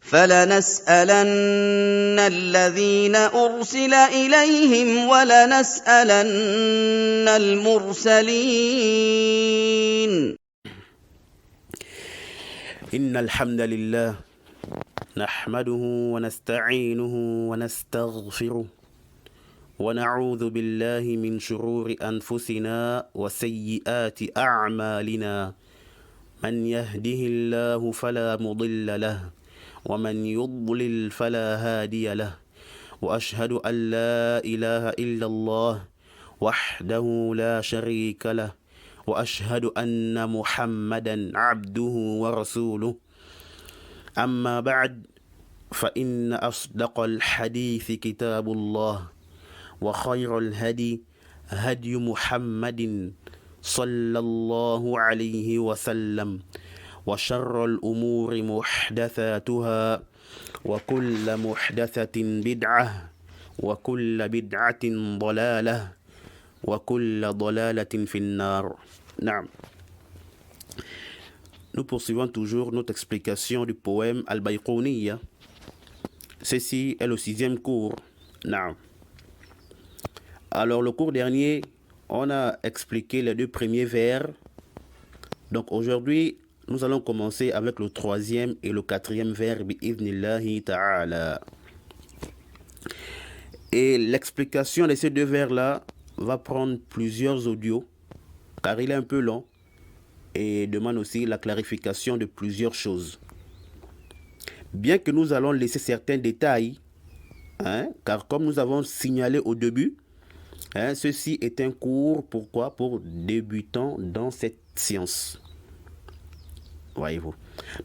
فَلَنَسْأَلَنَّ الَّذِينَ أُرْسِلَ إِلَيْهِمْ وَلَنَسْأَلَنَّ الْمُرْسَلِينَ. إن الحمد لله نحمده ونستعينه ونستغفره ونعوذ بالله من شرور أنفسنا وسيئات أعمالنا من يهده الله فلا مضل له ومن يضلل فلا هادي له وأشهد أن لا إله إلا الله وحده لا شريك له وأشهد أن محمدا عبده ورسوله. أما بعد فإن أصدق الحديث كتاب الله وخير الهدي هدي محمد صلى الله عليه وسلم وشر الأمور محدثاتها وكل محدثة بدعة وكل بدعة ضلالة وكل ضلالة في النار. نعم. Nous poursuivons toujours notre explication du poème Al-Bayqouniya. Ceci est le 6e cours. Naam. Alors le cours dernier, on a expliqué les 2 premiers vers. Donc aujourd'hui, nous allons commencer avec le 3e et le 4e vers bi'idhnillahi ta'ala. Et l'explication de ces 2 vers-là va prendre plusieurs audios, car il est un peu long et demande aussi la clarification de plusieurs choses. Bien que nous allons laisser certains détails, car comme nous avons signalé au début, ceci est un cours, pourquoi? Pour débutants dans cette science. Voyez-vous.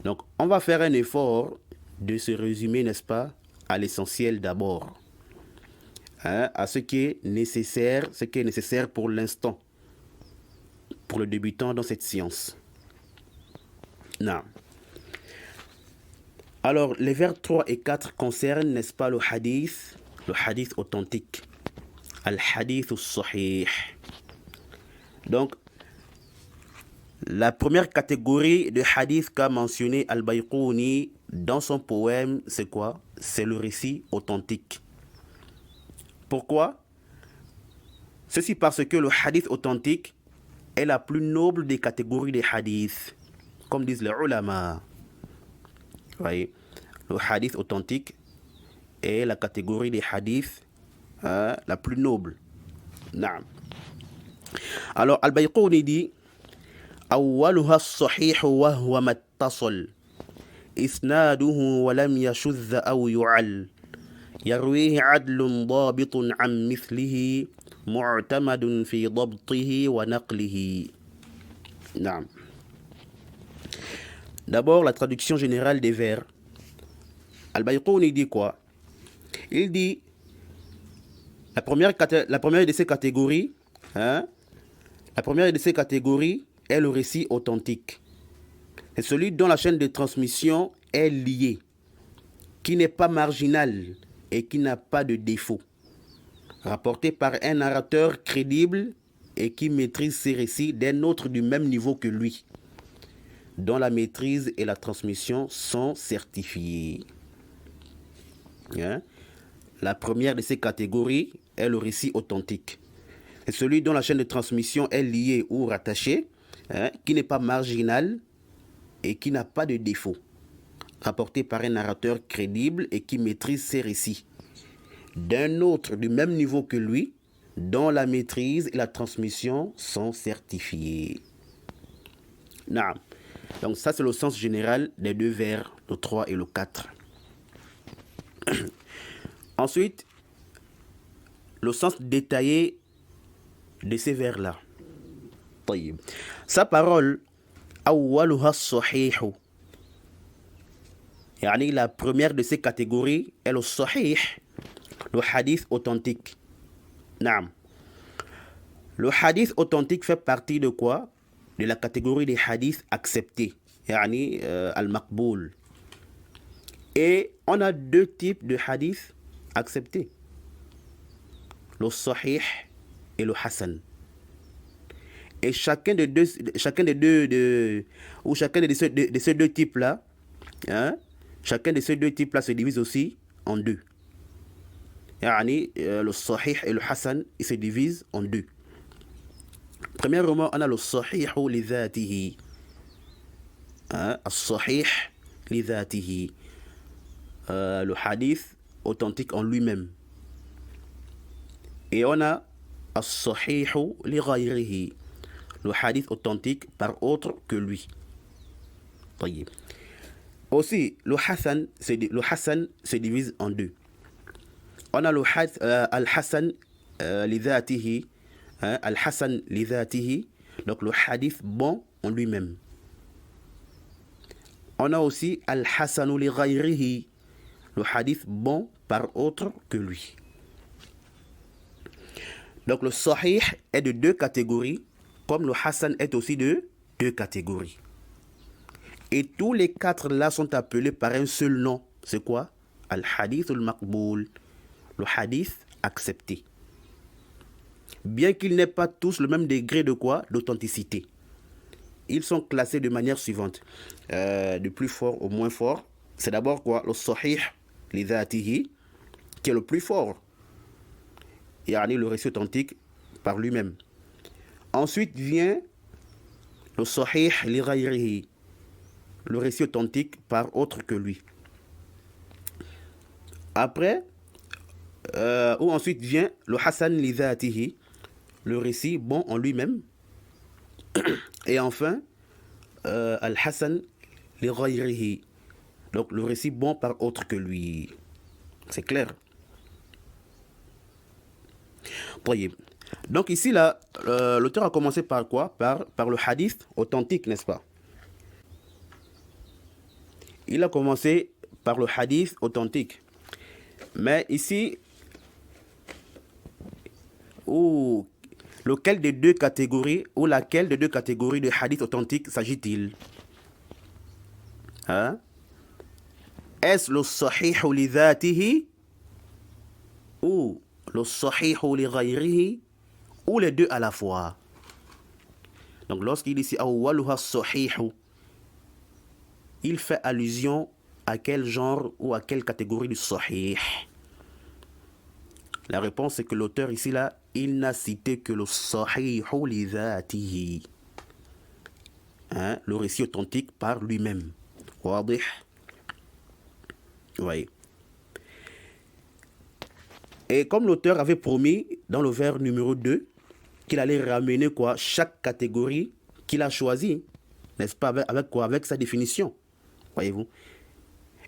Donc, on va faire un effort de se résumer, n'est-ce pas, à l'essentiel d'abord, à ce qui est nécessaire pour l'instant, pour le débutant dans cette science. Non. Alors, les vers 3 et 4 concernent, n'est-ce pas, le hadith authentique, al-hadith al-sahih. Donc, la première catégorie de hadith qu'a mentionné Al-Bayqouni dans son poème, c'est quoi? C'est le récit authentique. Pourquoi? Ceci parce que le hadith authentique est la plus noble des catégories des hadiths, comme disent les ulama. Vous voyez, le hadith authentique est la catégorie des hadiths la plus noble. Naam. Alors, Al-Bayqouni dit أولها الصحيح وهو ما اتصل إسناده ولم يشذ أو يعل يرويه عدل ضابط عن مثله معتمد في ضبطه ونقله. نعم. D'abord, la traduction générale des vers. Al-Bayqouni dit quoi? Il dit la première de ces catégories, la première de ces catégories est le récit authentique. C'est celui dont la chaîne de transmission est liée, qui n'est pas marginal et qui n'a pas de défaut, rapporté par un narrateur crédible et qui maîtrise ses récits d'un autre du même niveau que lui, dont la maîtrise et la transmission sont certifiées. La première de ces catégories est le récit authentique. C'est celui dont la chaîne de transmission est liée ou rattachée, qui n'est pas marginal et qui n'a pas de défaut, rapporté par un narrateur crédible et qui maîtrise ses récits, d'un autre du même niveau que lui, dont la maîtrise et la transmission sont certifiées. Naam. Donc ça, c'est le sens général des 2 vers, le 3 et le 4. Ensuite, le sens détaillé de ces vers-là. Sa parole, awwaluha as-sahih. Yani la première de ces catégories est le sahih, le hadith authentique. Naam. Le hadith authentique fait partie de quoi? De la catégorie des hadiths acceptés, yani al-maqboul. Et on a 2 types de hadiths acceptés, le sahih et le hasan. Et chacun de ces 2 types-là chacun de ces deux types-là se divise aussi en deux. Yani, le sahih et le hasan, ils se divisent en deux. Premièrement, on a le sahih li dhatihi. Al-sahih li dhatihi. Le hadith authentique en lui-même. Et on a al-sahih li ghayrihi. Le hadith authentique par autre que lui. طيب. Aussi, le hasan se divise en deux. On a le al-hasan li dhatihi. Al-hasan li dhatihi. Donc le hadith bon en lui-même. On a aussi al-hasan li ghayrihi. Le hadith bon par autre que lui. Donc le sahih est de deux catégories, comme le hasan est aussi de deux catégories. Et tous les quatre là sont appelés par un seul nom. C'est quoi? Al-hadith al-maqboul. Le hadith accepté. Bien qu'ils n'aient pas tous le même degré de quoi? D'authenticité. Ils sont classés de manière suivante. Du plus fort au moins fort. C'est d'abord quoi? Le sahih li dhatihi, qui est le plus fort. Yani le récit authentique par lui-même. Ensuite vient le sahih li ghayrihi, le récit authentique par autre que lui. Après, ou ensuite vient le hasan li dhatihi, le récit bon en lui-même. Et enfin, al-hasan li ghayrihi, donc le récit bon par autre que lui. C'est clair? Donc ici, là, l'auteur a commencé par quoi? Par le hadith authentique, n'est-ce pas? Il a commencé par le hadith authentique. Mais ici, lequel des deux catégories, ou laquelle des deux catégories de hadith authentique s'agit-il? Est-ce le sahih li dhatihi ou le sahih li ghayrihi, ou les deux à la fois? Donc lorsqu'il dit ici awwaluha sahih, il fait allusion à quel genre ou à quelle catégorie du sahih? La réponse est que l'auteur ici là, il n'a cité que le sahih li dhatihi, le récit authentique par lui-même. Wadih? Oui. Et comme l'auteur avait promis dans le vers numéro 2 qu'il allait ramener quoi? Chaque catégorie qu'il a choisie, n'est-ce pas? Avec quoi? Avec sa définition. Voyez-vous?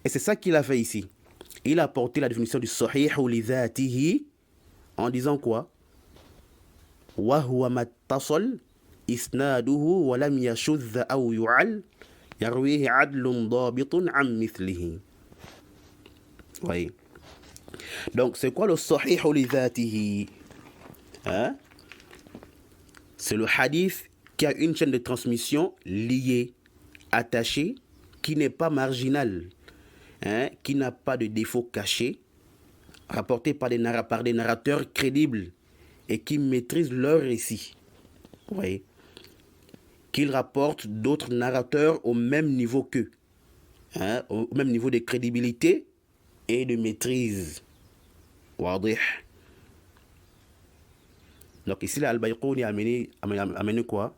Et c'est ça qu'il a fait ici. Il a apporté la définition du sahih li dhatihi en disant quoi? Wa huwa mattasal isnaduhu wa lam yashudh aw yu'al yarwihi adlun dabitun an mithlihi. Voyez. Donc, c'est quoi le sahih li dhatihi? C'est le hadith qui a une chaîne de transmission liée, attachée, qui n'est pas marginale, qui n'a pas de défaut caché, rapporté par des narrateurs crédibles et qui maîtrisent leur récit. Vous voyez? Qu'ils rapportent d'autres narrateurs au même niveau qu'eux, au même niveau de crédibilité et de maîtrise. Wadih. Donc ici, Al-Bayquni a amené quoi?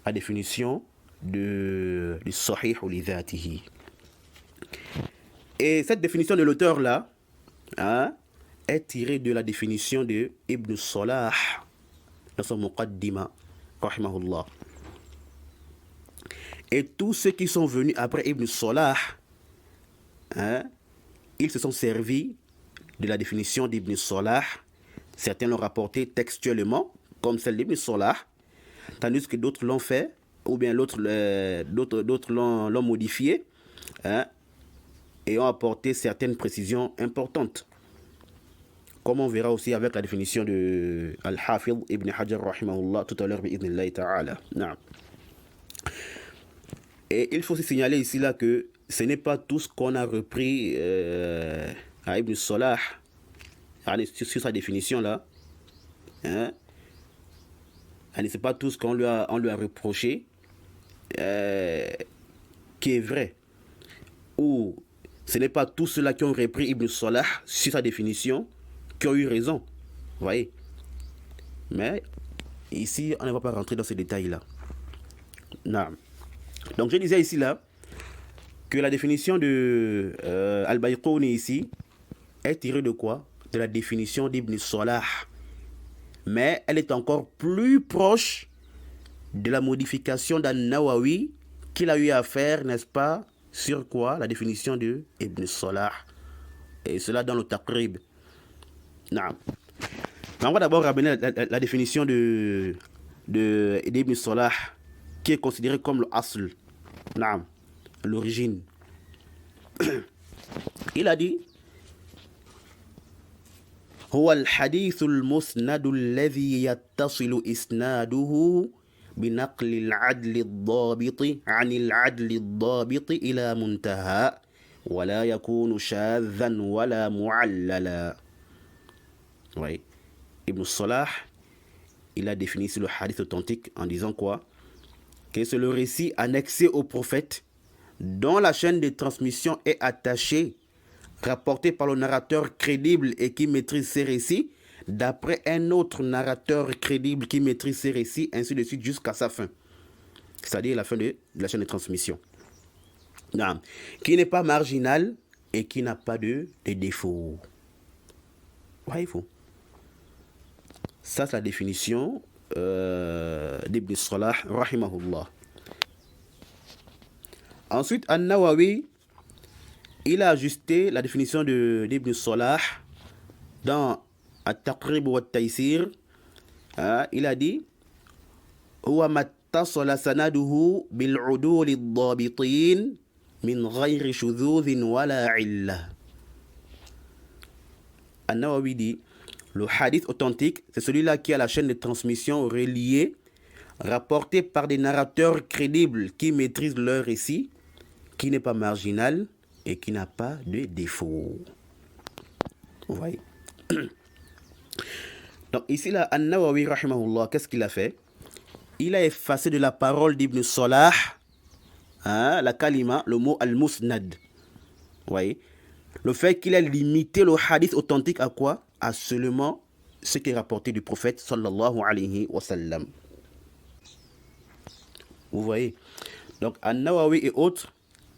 La définition du sahih li dhatihi. Et cette définition de l'auteur là est tirée de la définition de Ibn Salah dans son Muqaddima, rahimahullah. Et tous ceux qui sont venus après Ibn Salah, ils se sont servis de la définition d'Ibn Salah. Certains l'ont rapporté textuellement, comme celle d'Ibn Salah, tandis que d'autres l'ont fait, ou bien d'autres l'ont modifié, et ont apporté certaines précisions importantes. Comme on verra aussi avec la définition de Al-Hafidh Ibn Hajar, rahimahullah, tout à l'heure, bi'idhnillahi ta'ala. Et il faut aussi signaler ici là que ce n'est pas tout ce qu'on a repris à Ibn Salah sur sa définition là. C'est pas tout ce qu'on lui a reproché qui est vrai. Ou ce n'est pas tous ceux-là qui ont repris Ibn Salah sur sa définition qui ont eu raison. Vous voyez? Mais ici, on ne va pas rentrer dans ces détails-là. Non. Donc, je disais ici, là, que la définition de Al-Bayquni ici est tirée de quoi? De la définition d'Ibn Salah. Mais elle est encore plus proche de la modification d'An-Nawawi qu'il a eu à faire, n'est-ce pas, sur quoi? La définition de Ibn Salah. Et cela dans le Taqrib. Non. On va d'abord ramener la définition d'Ibn Salah, qui est considérée comme le asl, non, l'origine. Il a dit هو الحديث المسند الذي يتصل إسناده بنقل العدل الضابط عن العدل الضابط إلى منتهى ولا يكون شاذا ولا معللا. Oui. Ibn Salah, il a défini le hadith authentique en disant quoi? Que c'est le récit annexé au prophète dont la chaîne de transmission est attachée, rapporté par le narrateur crédible et qui maîtrise ses récits, d'après un autre narrateur crédible qui maîtrise ses récits, ainsi de suite jusqu'à sa fin. C'est-à-dire la fin de la chaîne de transmission. Non. Qui n'est pas marginal et qui n'a pas de défaut. Voyez-vous? Ça, c'est la définition d'Ibn Salah, rahimahullah. Ensuite, An-Nawawi, il a ajusté la définition d'Ibn Salah dans At-Taqrib wa At-Taysir. Il a dit هو ما اتصل سنده بالعدول الضابطين من غير شذوذ ولا علة. An-Nawawi dit le hadith authentique, c'est celui-là qui a la chaîne de transmission reliée, rapporté par des narrateurs crédibles qui maîtrisent leur récit, qui n'est pas marginal et qui n'a pas de défaut. Vous voyez? Donc ici, là, An-Nawawi, rahimahullah, qu'est-ce qu'il a fait? Il a effacé de la parole d'Ibn Salah, la kalima, le mot al-musnad. Vous voyez? Le fait qu'il a limité le hadith authentique à quoi? À seulement ce qui est rapporté du prophète sallallahu alayhi wa sallam. Vous voyez? Donc, An-Nawawi et autres,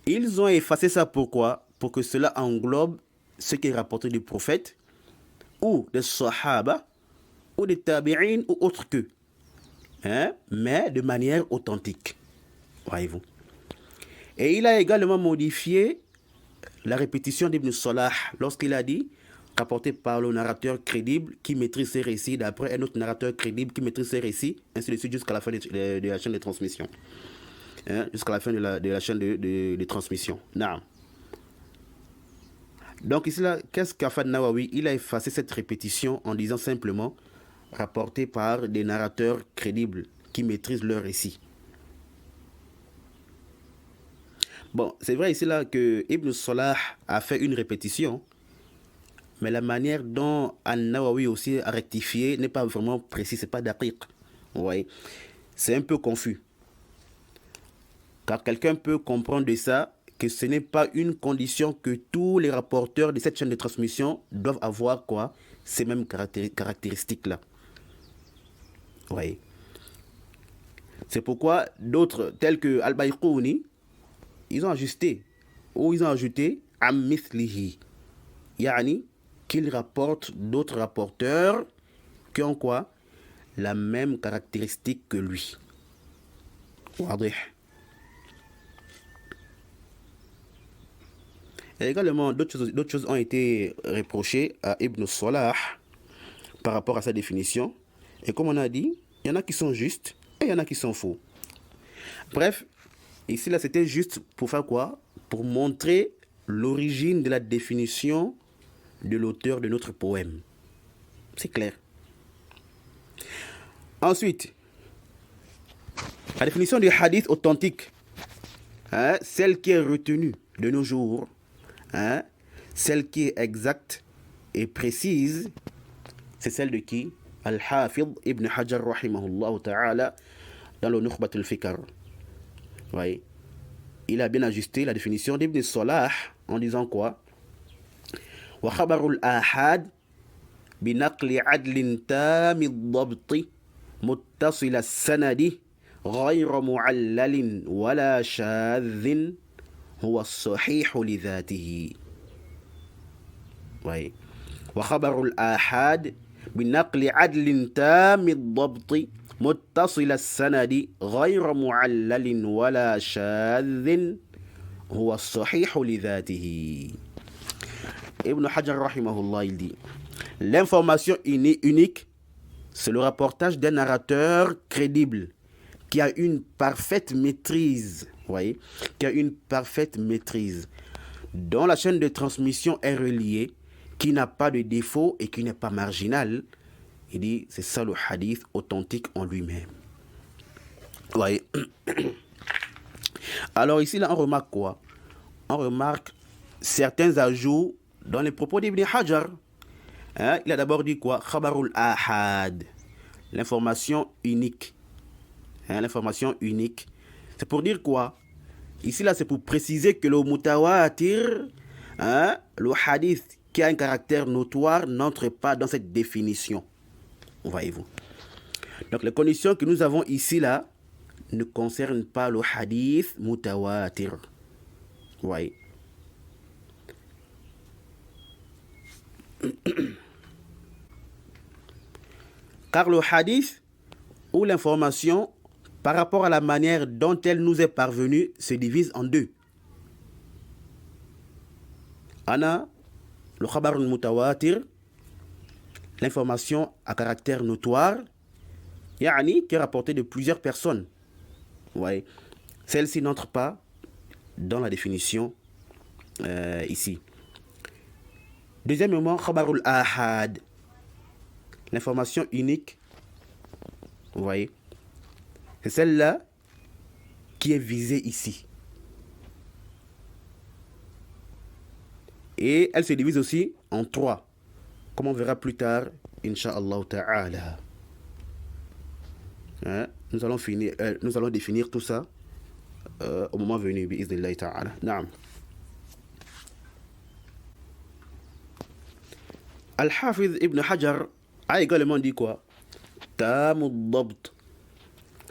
ils ont effacé ça pourquoi? Pour que cela englobe ce qui est rapporté du prophète, ou des sahaba, ou des tabi'in, ou autre que. Mais de manière authentique. Voyez-vous? Et il a également modifié la répétition d'Ibn Salah lorsqu'il a dit, rapporté par le narrateur crédible qui maîtrise ses récits, d'après un autre narrateur crédible qui maîtrise ses récits, ainsi de suite jusqu'à la fin de la chaîne de transmission. Jusqu'à la fin de la chaîne de transmission. Non. Donc ici, là, qu'est-ce qu'a fait Nawawi? Il a effacé cette répétition en disant simplement, rapporté par des narrateurs crédibles qui maîtrisent leur récit. Bon, c'est vrai ici là que Ibn Salah a fait une répétition, mais la manière dont An-Nawawi aussi a rectifié n'est pas vraiment précise, c'est pas daqiq. Vous voyez, c'est un peu confus. Car quelqu'un peut comprendre de ça que ce n'est pas une condition que tous les rapporteurs de cette chaîne de transmission doivent avoir quoi? Ces mêmes caractéristiques-là. Vous voyez. C'est pourquoi d'autres, tels que Al-Bayquni, ils ont ajusté, ou ils ont ajouté Am mithlihi. Yani, qu'ils rapportent d'autres rapporteurs qui ont quoi? La même caractéristique que lui. Wadih. Et également, d'autres choses ont été reprochées à Ibn Salah par rapport à sa définition. Et comme on a dit, il y en a qui sont justes et il y en a qui sont faux. Bref, ici, là, c'était juste pour faire quoi? Pour montrer l'origine de la définition de l'auteur de notre poème. C'est clair. Ensuite, la définition du hadith authentique, celle qui est retenue de nos jours, celle qui est exacte et précise, c'est celle de qui? Al-Hafidh Ibn Hajar rahimahullah ta'ala dans le Nukhbat al-Fikr. Oui. Il a bien ajusté la définition d'Ibn Salah en disant quoi? Wa khabarul ahad binaqli adlin tam ad-dabt muttasil as-sanadi ghayra mu'allalin wala shadhin huwa as-sahih li dhatihi. Oui. Wa khabarul ahad binaqli adlin tam ad-dabt muttasil as-sanadi ghayra mu'allalin wala shadhin huwa as-sahih li dhatihi. Ibn Hajar rahimahullah, il dit: l'information unique, c'est le rapportage d'un narrateur crédible qui a une parfaite maîtrise, voyez, qui a une parfaite maîtrise, dont la chaîne de transmission est reliée, qui n'a pas de défaut et qui n'est pas marginal. Il dit, c'est ça le hadith authentique en lui-même. Voyez. Alors ici, là, on remarque quoi? On remarque certains ajouts dans les propos d'Ibn Hajar. Hein? Il a d'abord dit quoi? Khabarul ahad, l'information unique. Hein? L'information unique. C'est pour dire quoi? Ici, là, c'est pour préciser que le mutawatir, hein, le hadith qui a un caractère notoire, n'entre pas dans cette définition. Voyez-vous. Donc, les conditions que nous avons ici, là, ne concernent pas le hadith mutawatir. Voyez. Car le hadith ou l'information, par rapport à la manière dont elle nous est parvenue, se divise en deux. Ana, le khabar al-mutawatir, l'information à caractère notoire, yani, qui est rapportée de plusieurs personnes. Ouais. Celle-ci n'entre pas dans la définition ici. Deuxièmement, khabarul ahad, l'information unique, vous voyez, c'est celle-là qui est visée ici. Et elle se divise aussi en trois, comme on verra plus tard, Inch'Allah ta'ala. Hein? Nous allons définir tout ça au moment venu, bi'idhnillah ta'ala. Naam. Al-Hafiz Ibn Hajar a également dit quoi? Tamud dabt.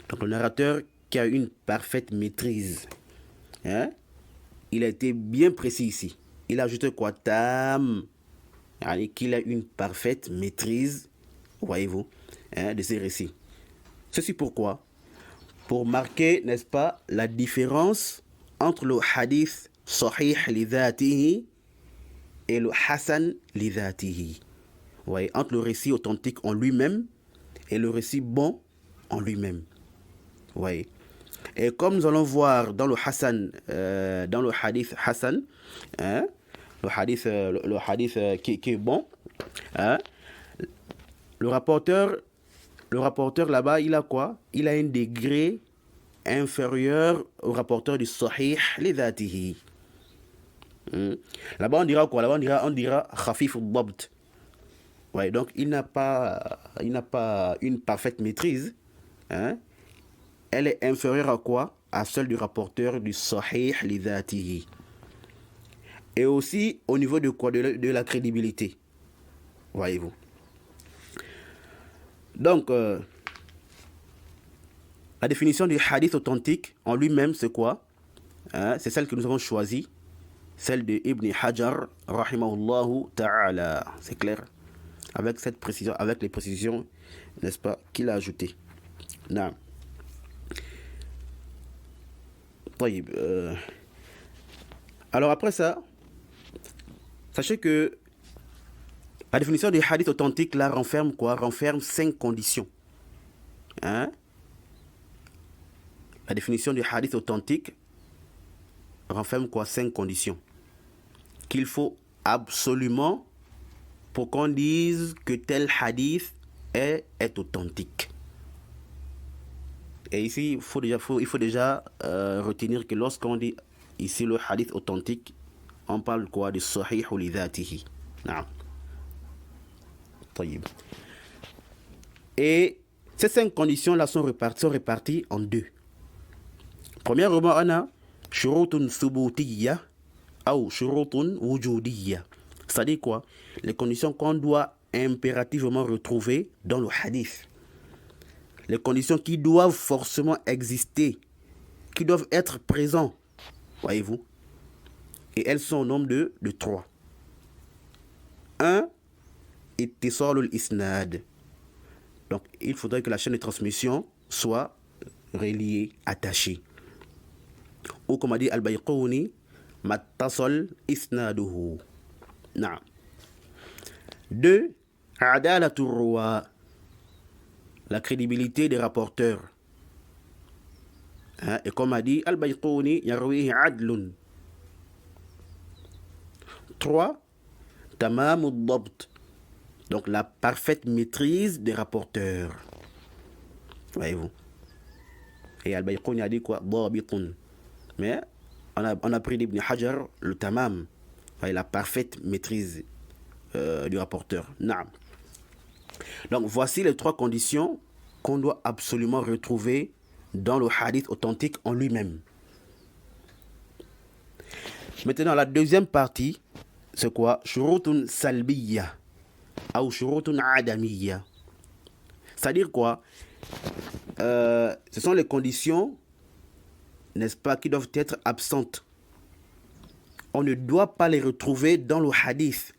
Donc le narrateur qui a une parfaite maîtrise. Hein? Il a été bien précis ici. Il a ajouté quoi? Tam. Qu'il a une parfaite maîtrise, voyez-vous, hein, de ces récits. Ceci pourquoi? Pour marquer, n'est-ce pas, la différence entre le hadith sahih li dhatihi et le hasan li dhatihi. Ouais, entre le récit authentique en lui-même et le récit bon en lui-même. Ouais. Et comme nous allons voir dans le hasan, dans le hadith hasan, hein, le hadith qui est bon, hein, le rapporteur là-bas, il a quoi? Il a un degré inférieur au rapporteur du sahih li dhatihi. Là-bas, on dira quoi? Là-bas, on dira khafif al-dabt. Ouais, donc il n'a pas une parfaite maîtrise. Hein? Elle est inférieure à quoi? À celle du rapporteur du sahih li dhatihi. Et aussi au niveau de quoi? De la crédibilité. Voyez-vous. Donc, la définition du hadith authentique en lui-même, c'est quoi? Hein? C'est celle que nous avons choisie. Celle de Ibn Hajar, rahimahullahu ta'ala. C'est clair? Avec cette précision, avec les précisions, n'est-ce pas, qu'il a ajoutées. Non. Alors après ça, sachez que la définition du hadith authentique là renferme quoi? Renferme 5 conditions. Hein? La définition du hadith authentique renferme quoi? 5 conditions qu'il faut absolument pour qu'on dise que tel hadith est authentique. Et ici, il faut déjà retenir que lorsqu'on dit ici le hadith authentique, on parle quoi? De sahih li dhatihi. Non. Et ces 5 conditions-là sont réparties en 2. Premièrement, on a shurutun thubutiyya أو شروط وجودية. C'est-à-dire quoi? Les conditions qu'on doit impérativement retrouver dans le hadith. Les conditions qui doivent forcément exister, qui doivent être présentes, voyez-vous. Et elles sont au nombre de 3. 1. Ittisalul isnad. Donc, il faudrait que la chaîne de transmission soit reliée, attachée. Ou comme a dit Al-Bayquni, mattasal isnaduhu. Naam. 2. Adalatur ruwa. La crédibilité des rapporteurs. Et comme a dit Al-Bayquni, yarwihi adlun. 3. Tamamud dabt. Donc la parfaite maîtrise des rapporteurs. Voyez-vous. Et Al-Bayquni a dit quoi? Dabitun. Mais on a pris d'Ibn Hajar le tamam. La parfaite maîtrise du rapporteur. Naam. Donc voici les 3 conditions qu'on doit absolument retrouver dans le hadith authentique en lui-même. Maintenant, la deuxième partie, c'est quoi? Shurutun salbiyya ou shurutun adamiyya. C'est-à-dire quoi? Ce sont les conditions, n'est-ce pas, qui doivent être absentes. On ne doit pas les retrouver dans le hadith.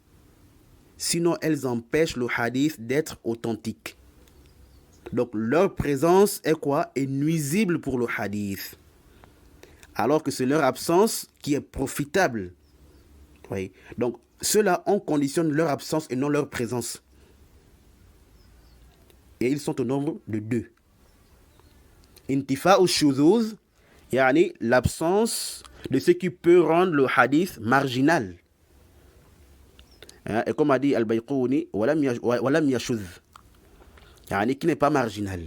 Sinon, elles empêchent le hadith d'être authentique. Donc, leur présence est quoi? Est nuisible pour le hadith. Alors que c'est leur absence qui est profitable. Oui. Donc, ceux-là, on conditionne leur absence et non leur présence. Et ils sont au nombre de 2. Intifa'u shuzuz, yani l'absence de ce qui peut rendre le hadith marginal. Et comme a dit Al-Bayquni, walam yashuz, yani qui n'est pas marginal.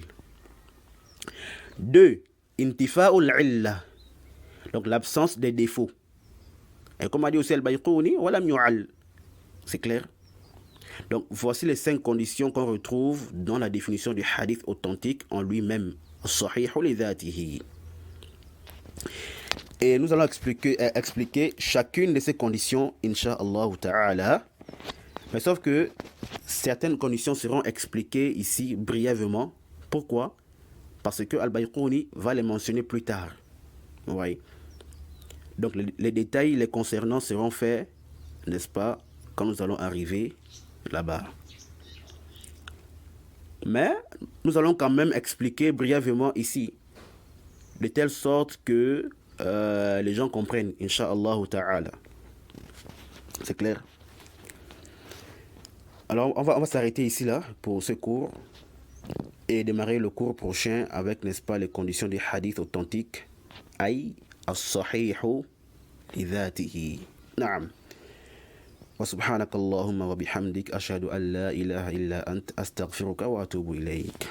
2. Intifa'u al-illa, donc l'absence des défauts. Et comme a dit aussi Al-Bayquni, walam yu'al. C'est clair? Donc voici les 5 conditions qu'on retrouve dans la définition du hadith authentique en lui-même. As-sahihu li dhatihi. Et nous allons expliquer chacune de ces conditions, incha'Allah ta'ala. Mais sauf que certaines conditions seront expliquées ici brièvement. Pourquoi? Parce que Al-Bayquni va les mentionner plus tard. Vous voyez? Donc les détails les concernant seront faits, n'est-ce pas, quand nous allons arriver là-bas. Mais nous allons quand même expliquer brièvement ici, de telle sorte que les gens comprennent, incha'Allah ta'ala. C'est clair? Alors on va s'arrêter ici là pour ce cours et démarrer le cours prochain avec, n'est-ce pas, les conditions des hadiths authentiques. Aïe as-sahihu li dhatihi. Naam. وسبحانك اللهم وبحمدك أشهد أن لا إله إلا أنت أستغفرك وأتوب إليك.